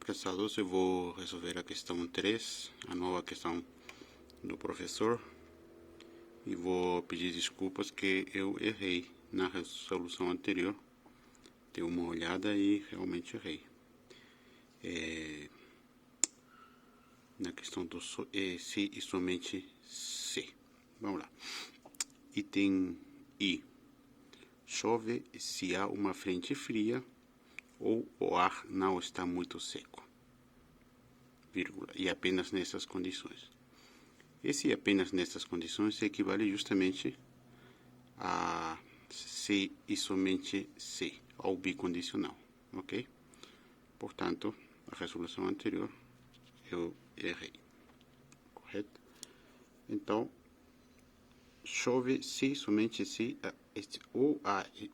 Para essa louça eu vou resolver a questão 3, a nova questão do professor, e vou pedir desculpas que eu errei na resolução anterior. Dei uma olhada e realmente errei. Na questão do se e somente se. Vamos lá. Item I. Chove se há uma frente fria ou o ar não está muito seco. Vírgula. E apenas nessas condições. Esse apenas nessas condições equivale justamente a se e somente se, ao bicondicional, ok? Portanto, a resolução anterior eu errei, correto? Então, chove se, somente se,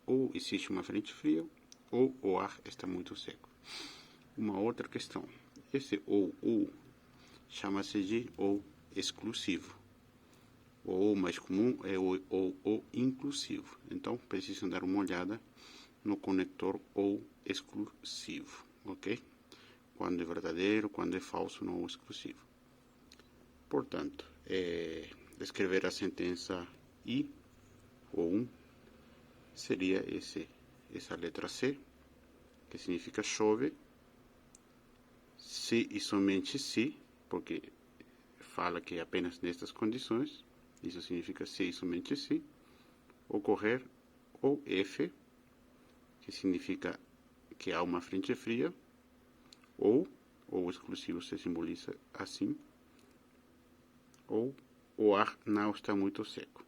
ou existe uma frente fria, ou o ar está muito seco. Uma outra questão, esse ou chama-se de ou exclusivo. O mais comum é o inclusivo. Então, precisam dar uma olhada no conector ou exclusivo, ok? Quando é verdadeiro, quando é falso, não exclusivo. Portanto, escrever a sentença I, ou seria essa letra C, que significa chove, se e somente se, porque fala que apenas nestas condições, isso significa se e somente se, ocorrer ou F, que significa que há uma frente fria, ou exclusivo se simboliza assim, ou o ar não está muito seco.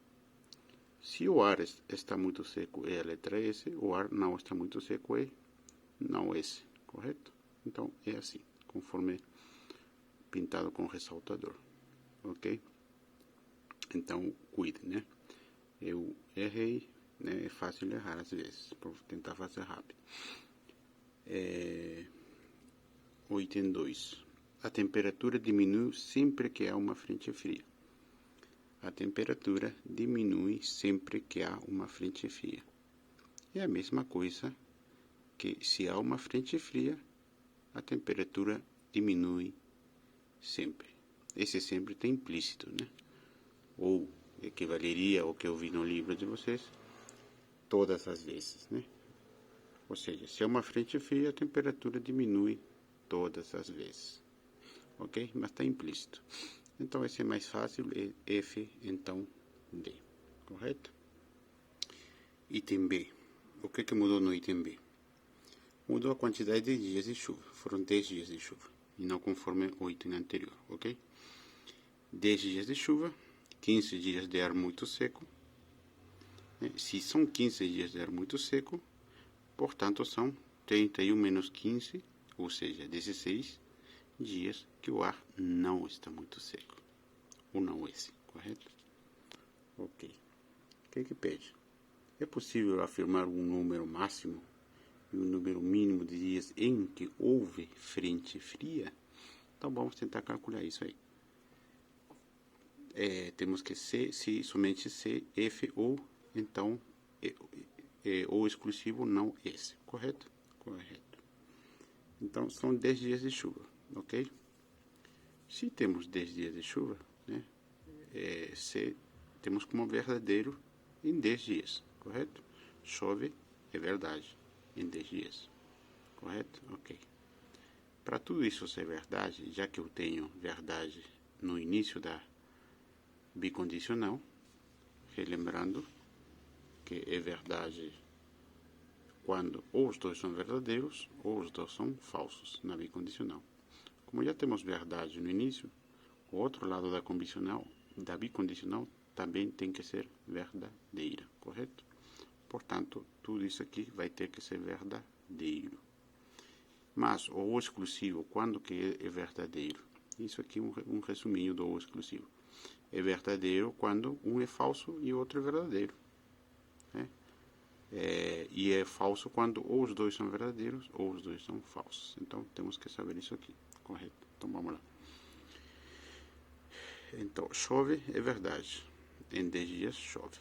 Se o ar está muito seco é a letra S, o ar não está muito seco é não S, correto? Então é assim, conforme pintado com ressaltador, ok? Então cuide, né? Eu errei, né? É fácil errar às vezes, por tentar fazer rápido. O item 2. A temperatura diminui sempre que há uma frente fria. A temperatura diminui sempre que há uma frente fria. É a mesma coisa que se há uma frente fria, a temperatura diminui sempre. Esse sempre tem implícito, né? Ou equivaleria ao que eu vi no livro de vocês, todas as vezes, né? Ou seja, se é uma frente fria, a temperatura diminui todas as vezes, ok? Mas está implícito. Então esse é mais fácil, é F, então D, correto? Item B. O que mudou no item B? Mudou a quantidade de dias de chuva. Foram 10 dias de chuva, e não conforme o item anterior, ok? 10 dias de chuva, 15 dias de ar muito seco. Se são 15 dias de ar muito seco, portanto são 31 menos 15, ou seja, 16 dias que o ar não está muito seco. Ou não esse, correto? Ok. O que pede? É possível afirmar um número máximo e um número mínimo de dias em que houve frente fria? Então vamos tentar calcular isso aí. Temos que C, se, somente C, F ou, então, ou exclusivo, não esse, correto? Correto. Então, são 10 dias de chuva, ok? Se temos 10 dias de chuva, né, C temos como verdadeiro em 10 dias, correto? Chove é verdade em 10 dias, correto? Ok. Para tudo isso ser verdade, já que eu tenho verdade no início da bicondicional, relembrando que é verdade quando ou os dois são verdadeiros ou os dois são falsos na bicondicional. Como já temos verdade no início, o outro lado da bicondicional também tem que ser verdadeira, correto? Portanto, tudo isso aqui vai ter que ser verdadeiro. Mas o exclusivo, quando que é verdadeiro? Isso aqui é um resuminho do exclusivo. É verdadeiro quando um é falso e o outro é verdadeiro, né? E é falso quando ou os dois são verdadeiros ou os dois são falsos. Então temos que saber isso aqui, correto? Então vamos lá. Então, chove é verdade. Em 10 dias chove.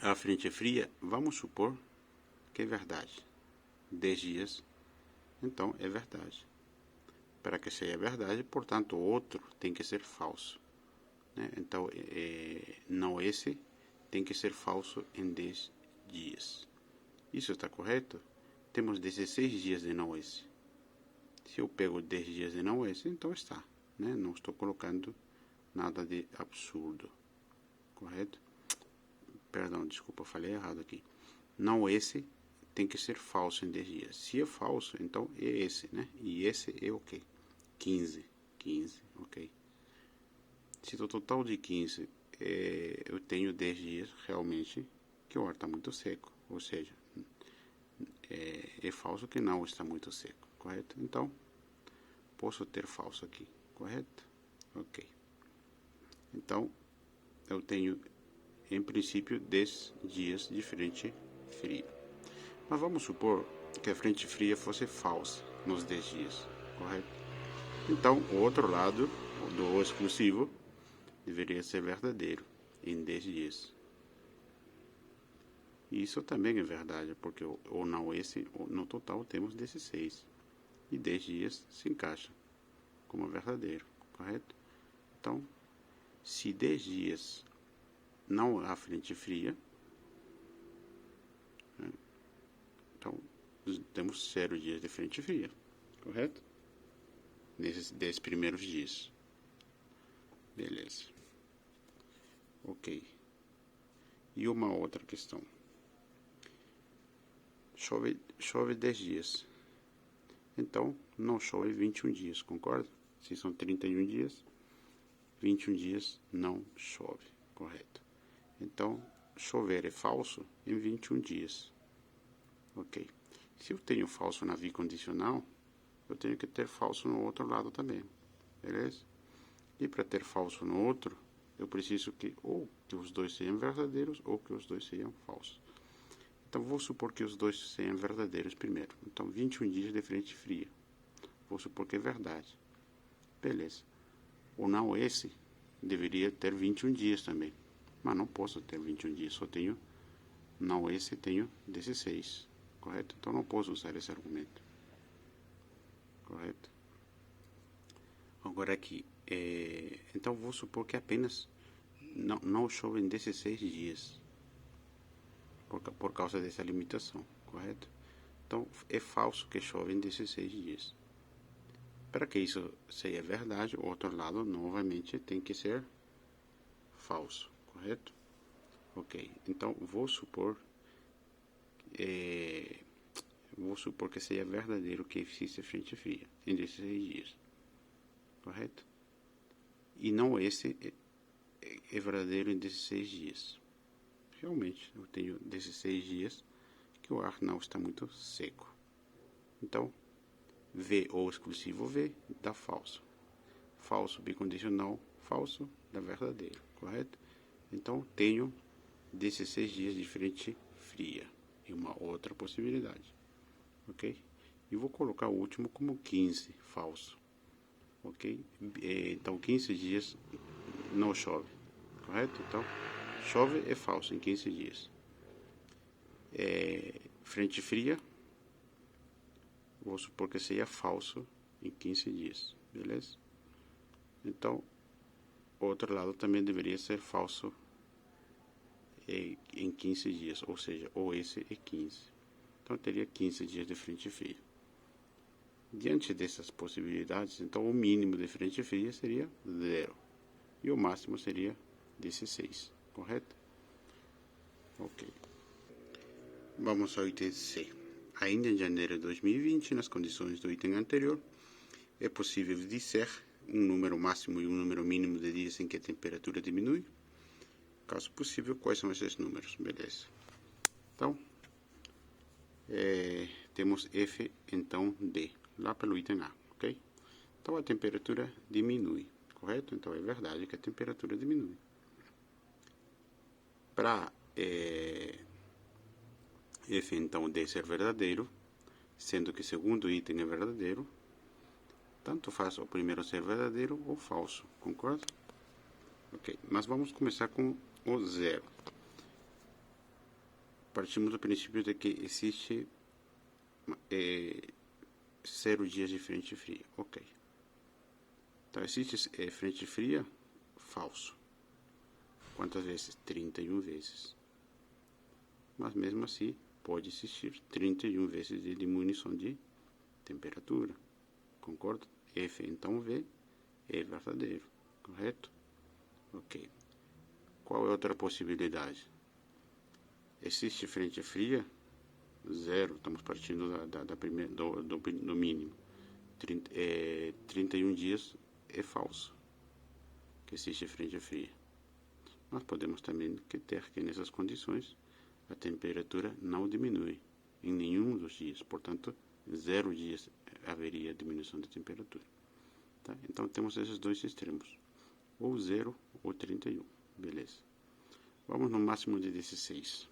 A frente é fria, vamos supor que é verdade. 10 dias, então é verdade. Para que seja verdade, portanto, o outro tem que ser falso, né? Então, não esse tem que ser falso em 10 dias. Isso está correto? Temos 16 dias de não esse. Se eu pego 10 dias de não esse, então está, né? Não estou colocando nada de absurdo, correto? Perdão, desculpa, falei errado aqui. Não esse tem que ser falso em 10 dias. Se é falso, então é esse, né? E esse é o quê? 15, ok. Se o total de 15 eu tenho 10 dias, realmente, que o ar está muito seco. Ou seja, é falso que não está muito seco, correto? Então, posso ter falso aqui, correto? Ok. Então, eu tenho, em princípio, 10 dias de frente fria. Mas vamos supor que a frente fria fosse falsa nos 10 dias, correto? Então, o outro lado do exclusivo deveria ser verdadeiro em 10 dias. E isso também é verdade, porque ou não esse, no total temos 16. E 10 dias se encaixa como verdadeiro, correto? Então, se 10 dias não há frente fria, né, então temos 0 dias de frente fria, correto? Nesses 10 primeiros dias. Beleza. Ok. E uma outra questão. Chove 10 dias. Então, não chove 21 dias, concorda? Se são 31 dias, 21 dias não chove, correto? Então, chover é falso em 21 dias. Ok. Se eu tenho falso na condicional, eu tenho que ter falso no outro lado também, beleza? E para ter falso no outro, eu preciso que ou que os dois sejam verdadeiros ou que os dois sejam falsos. Então, vou supor que os dois sejam verdadeiros primeiro. Então, 21 dias de frente fria. Vou supor que é verdade. Beleza. O não esse deveria ter 21 dias também. Mas não posso ter 21 dias. Só tenho não esse, tenho 16. Correto? Então, não posso usar esse argumento. Correto? Agora aqui. Então, vou supor que apenas não chove em 16 dias. Por causa dessa limitação, correto? Então, é falso que chove em 16 dias. Para que isso seja verdade, o outro lado, novamente, tem que ser falso, correto? Ok, então vou supor que seja verdadeiro que existe frente fria em 16 dias, correto? E não esse é verdadeiro em 16 dias. Realmente, eu tenho 16 dias que o ar não está muito seco. Então, V ou exclusivo V dá falso. Falso bicondicional, falso dá verdadeiro, correto? Então, tenho 16 dias de frente fria. E uma outra possibilidade, ok? E vou colocar o último como 15, falso, ok? Então, 15 dias não chove, correto? Então, chove é falso em 15 dias. Frente fria, vou supor que seja falso em 15 dias, beleza? Então, o outro lado também deveria ser falso em 15 dias, ou seja, ou esse é 15. Então, teria 15 dias de frente fria. Diante dessas possibilidades, então, o mínimo de frente fria seria 0 e o máximo seria 16, correto? Ok. Vamos ao item C. Ainda em janeiro de 2020, nas condições do item anterior, é possível dizer um número máximo e um número mínimo de dias em que a temperatura diminui. Caso possível, quais são esses números? Beleza. Então, temos F, então D, lá pelo item A, ok? Então, a temperatura diminui, correto? Então, é verdade que a temperatura diminui. Para F, então, D ser verdadeiro, sendo que o segundo item é verdadeiro, tanto faz o primeiro ser verdadeiro ou falso, concorda? Ok, mas vamos começar com o 0. Partimos do princípio de que existe 0 dias de frente fria. Ok. Então, existe frente fria? Falso. Quantas vezes? 31 vezes. Mas mesmo assim, pode existir 31 vezes de diminuição de temperatura. Concorda? F, então V, é verdadeiro. Correto? Ok. Qual é outra possibilidade? Existe frente fria? 0. Estamos partindo da primeira, do mínimo. 31 dias é falso. Que existe frente fria. Nós podemos também ter que nessas condições a temperatura não diminui em nenhum dos dias. Portanto, 0 dias haveria diminuição da temperatura. Tá? Então, temos esses dois extremos. Ou 0 ou 31. Beleza. Vamos no máximo de 16.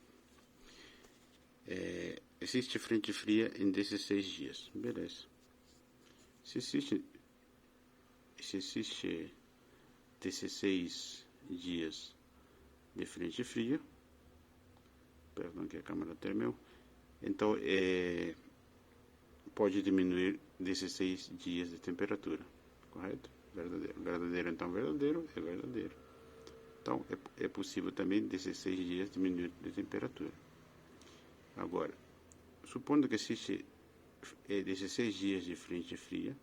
Existe frente fria em 16 dias. Beleza. Se existe 16 dias de frente fria, perdão que a câmera tremeu, então pode diminuir 16 dias de temperatura, correto? Verdadeiro. Verdadeiro, então verdadeiro, é verdadeiro. Então é possível também 16 dias diminuir de temperatura. Agora, supondo que existe 16 dias de frente fria,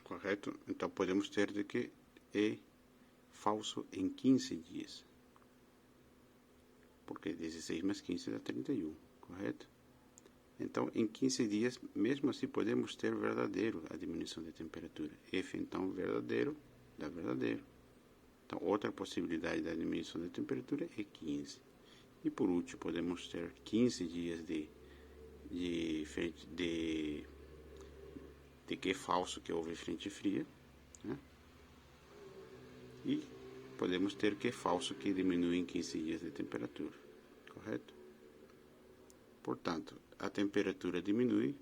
correto? Então podemos ter de que é falso em 15 dias. Porque 16 mais 15 dá 31, correto? Então, em 15 dias, mesmo assim, podemos ter verdadeiro a diminuição de temperatura. F, então, verdadeiro, dá verdadeiro. Então, outra possibilidade da diminuição da temperatura é 15. E, por último, podemos ter 15 dias de que é falso, que houve frente fria, né? E podemos ter que é falso, que diminui em 15 dias de temperatura, correto? Portanto, a temperatura diminui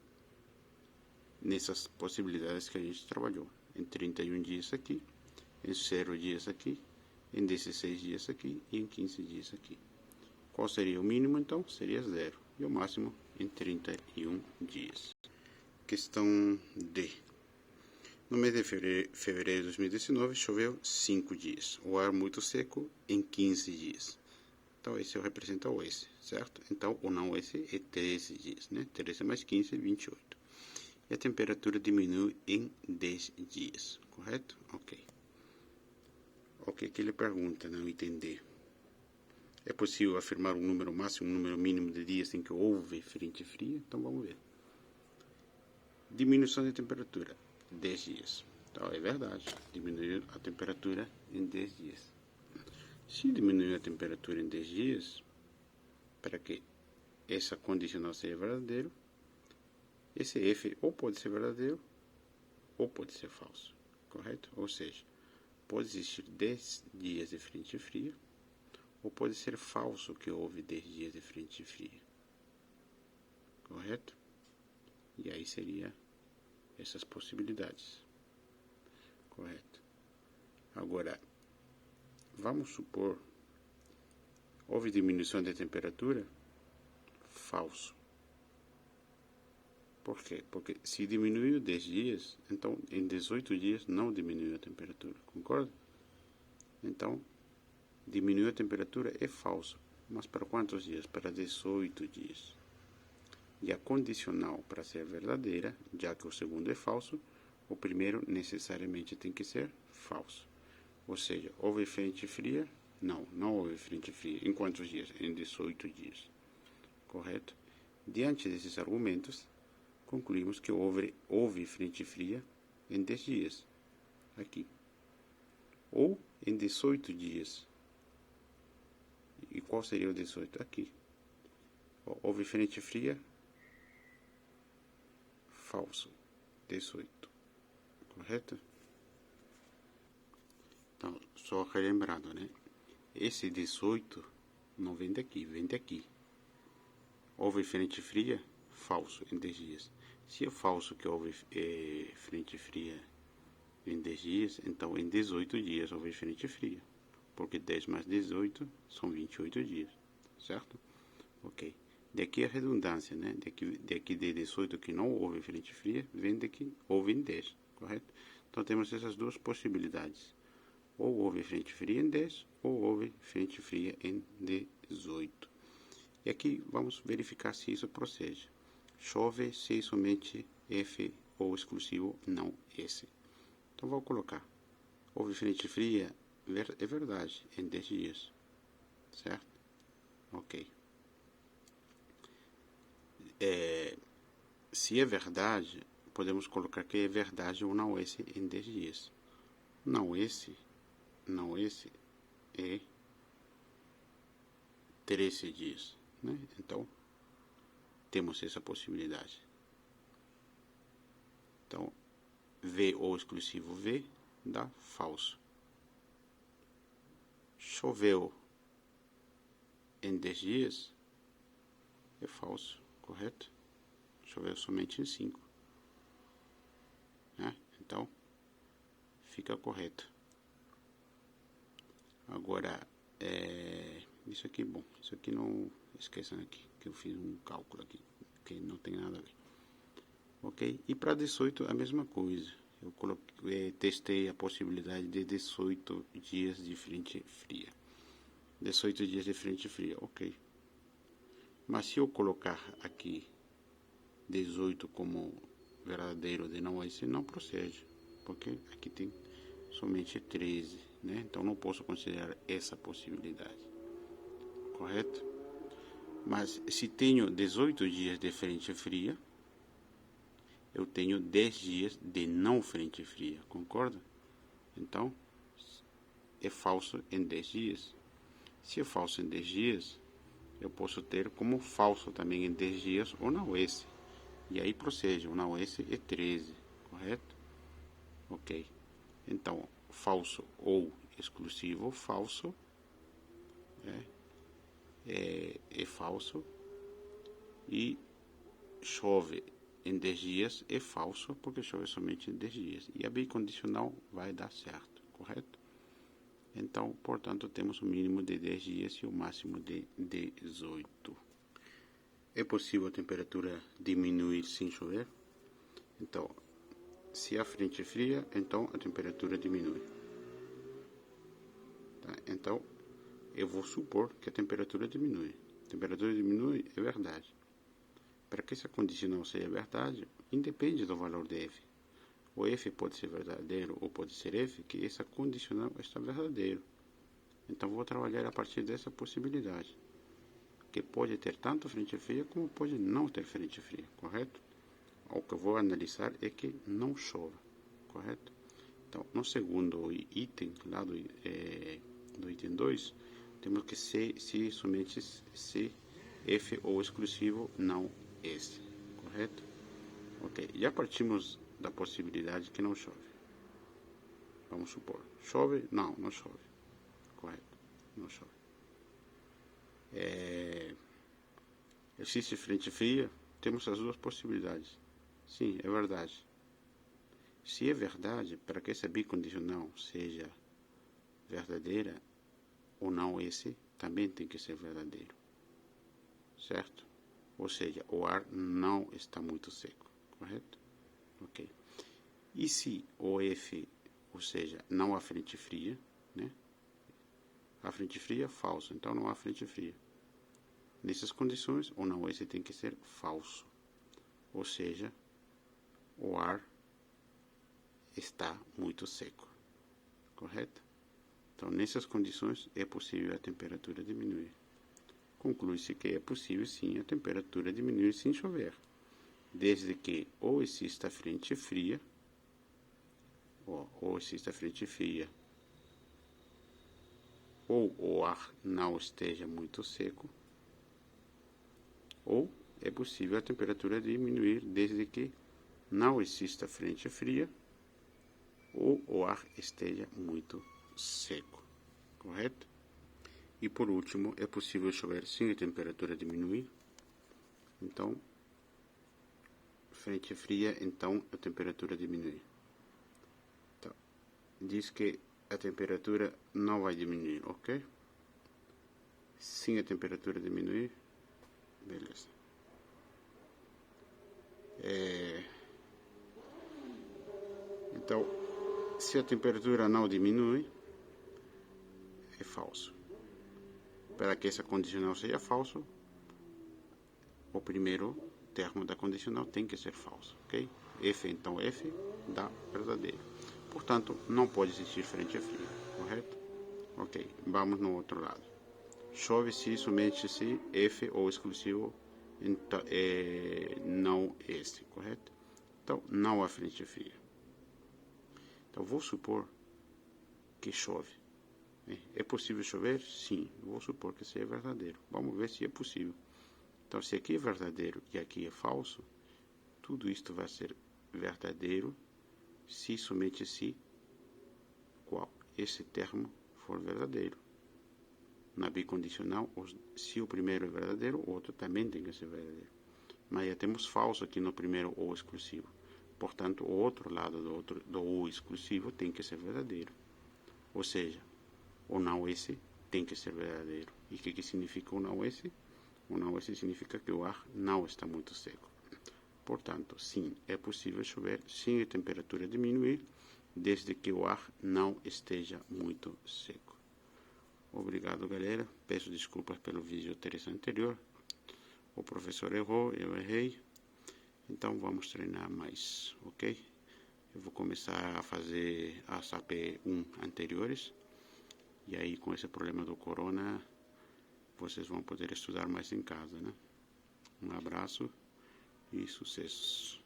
nessas possibilidades que a gente trabalhou. Em 31 dias aqui, em 0 dias aqui, em 16 dias aqui e em 15 dias aqui. Qual seria o mínimo, então? Seria 0. E o máximo em 31 dias. Questão D. No mês de fevereiro de 2019, choveu 5 dias. O ar muito seco em 15 dias. Então, esse representa o S, certo? Então, o não S é 13 dias, né? 13 mais 15 é 28. E a temperatura diminui em 10 dias, correto? Ok. O que ele pergunta, não entender. É possível afirmar um número máximo e um número mínimo de dias em que houve frente fria? Então, vamos ver. Diminuição de temperatura, 10 dias. Então, é verdade, diminuiu a temperatura em 10 dias. Se diminuir a temperatura em 10 dias, para que essa condicional seja verdadeiro, esse F ou pode ser verdadeiro ou pode ser falso, correto? Ou seja, pode existir 10 dias de frente fria ou pode ser falso que houve 10 dias de frente fria, correto? E aí seria essas possibilidades, correto? Agora, vamos supor, houve diminuição de temperatura? Falso. Por quê? Porque se diminuiu 10 dias, então em 18 dias não diminuiu a temperatura, concorda? Então, diminuiu a temperatura é falso. Mas para quantos dias? Para 18 dias. E a condicional para ser verdadeira, já que o segundo é falso, o primeiro necessariamente tem que ser falso. Ou seja, houve frente fria? Não, não houve frente fria. Em quantos dias? Em 18 dias. Correto? Diante desses argumentos, concluímos que houve frente fria em 10 dias. Aqui. Ou em 18 dias. E qual seria o 18? Aqui. Houve frente fria? Falso. 18. Correto? Então, só relembrando, né? Esse 18 não vem daqui, vem daqui. Houve frente fria? Falso, em 10 dias. Se é falso que houve frente fria em 10 dias, então em 18 dias houve frente fria. Porque 10 mais 18 são 28 dias, certo? Ok. Daqui a redundância, né? Daqui de 18 que não houve frente fria, vem daqui houve em 10, correto? Então temos essas duas possibilidades. Ou houve frente fria em 10, ou houve frente fria em 18. E aqui vamos verificar se isso procede. Chove se somente F ou exclusivo, não S. Então vou colocar. Houve frente fria, é verdade, em 10 dias. Certo? Ok. Se é verdade, podemos colocar que é verdade ou não esse em 10 dias. Não esse é 13 dias. Né? Então, temos essa possibilidade. Então, V ou exclusivo V dá falso. Choveu em 10 dias é falso, correto? Choveu somente em 5. Né? Então, fica correto. Agora, isso aqui, bom, isso aqui não esqueçam aqui, que eu fiz um cálculo aqui, que não tem nada a ver. Ok? E para 18 a mesma coisa. Eu testei a possibilidade de 18 dias de frente fria. 18 dias de frente fria, ok. Mas se eu colocar aqui 18 como verdadeiro de não esse, não procede. Porque aqui tem somente 13, né? Então não posso considerar essa possibilidade. Correto? Mas se tenho 18 dias de frente fria, eu tenho 10 dias de não frente fria, concorda? Então, é falso em 10 dias. Se é falso em 10 dias, eu posso ter como falso também em 10 dias o não esse. E aí procede, o não esse é 13, correto? Ok. Então, falso ou exclusivo falso é falso. E chove em 10 dias é falso, porque chove somente em 10 dias. E a bicondicional vai dar certo, correto? Então, portanto, temos o mínimo de 10 dias e o máximo de 18. É possível a temperatura diminuir sem chover? Então, se a frente é fria, então a temperatura diminui. Tá? Então, eu vou supor que a temperatura diminui. A temperatura diminui é verdade. Para que essa condicional seja verdade, independe do valor de f. O f pode ser verdadeiro ou pode ser f, que essa condicional está verdadeiro. Então vou trabalhar a partir dessa possibilidade, que pode ter tanto frente fria como pode não ter frente fria, correto? O que eu vou analisar é que não chova, correto? Então, no segundo item, lá do item 2, temos que se somente se f ou exclusivo, não esse, correto? Ok, já partimos da possibilidade que não chove. Vamos supor, chove? Não, não chove, correto, não chove. Existe frente fria? Temos as duas possibilidades. Sim, é verdade. Se é verdade, para que essa bicondicional seja verdadeira, ou não esse, também tem que ser verdadeiro. Certo? Ou seja, o ar não está muito seco, correto? Ok. E se o F, ou seja, não há frente fria, né? A frente fria é falso, então não há frente fria. Nessas condições, o não esse tem que ser falso. Ou seja, o ar está muito seco, correto? Então, nessas condições, é possível a temperatura diminuir. Conclui-se que é possível, sim, a temperatura diminuir sem chover, desde que ou exista frente fria, ou exista frente fria, ou o ar não esteja muito seco, ou é possível a temperatura diminuir desde que não exista frente fria ou o ar esteja muito seco, correto? E por último, é possível chover sem a temperatura diminuir. Então, frente fria, então a temperatura diminui. Então, diz que a temperatura não vai diminuir, ok? Sem a temperatura diminuir, Beleza. Então, se a temperatura não diminui, é falso. Para que essa condicional seja falso, o primeiro termo da condicional tem que ser falso, ok? F, então F dá verdadeiro. Portanto, não pode existir frente fria, correto? Ok, vamos no outro lado. Chove se, somente se, F ou exclusivo, então, não este, correto? Então, não há frente fria. Então, vou supor que chove. É possível chover? Sim, vou supor que seja verdadeiro. Vamos ver se é possível. Então, se aqui é verdadeiro e aqui é falso, tudo isto vai ser verdadeiro se somente se qual esse termo for verdadeiro. Na bicondicional, se o primeiro é verdadeiro, o outro também tem que ser verdadeiro. Mas já temos falso aqui no primeiro ou exclusivo. Portanto, o outro lado do ou exclusivo tem que ser verdadeiro. Ou seja, o não esse tem que ser verdadeiro. E o que significa o não esse? O não esse significa que o ar não está muito seco. Portanto, sim, é possível chover sem a temperatura diminuir, desde que o ar não esteja muito seco. Obrigado, galera. Peço desculpas pelo vídeo terça anterior. O professor errou, eu errei. Então vamos treinar mais, ok? Eu vou começar a fazer as AP1 anteriores. E aí, com esse problema do corona, vocês vão poder estudar mais em casa, né? Um abraço e sucessos.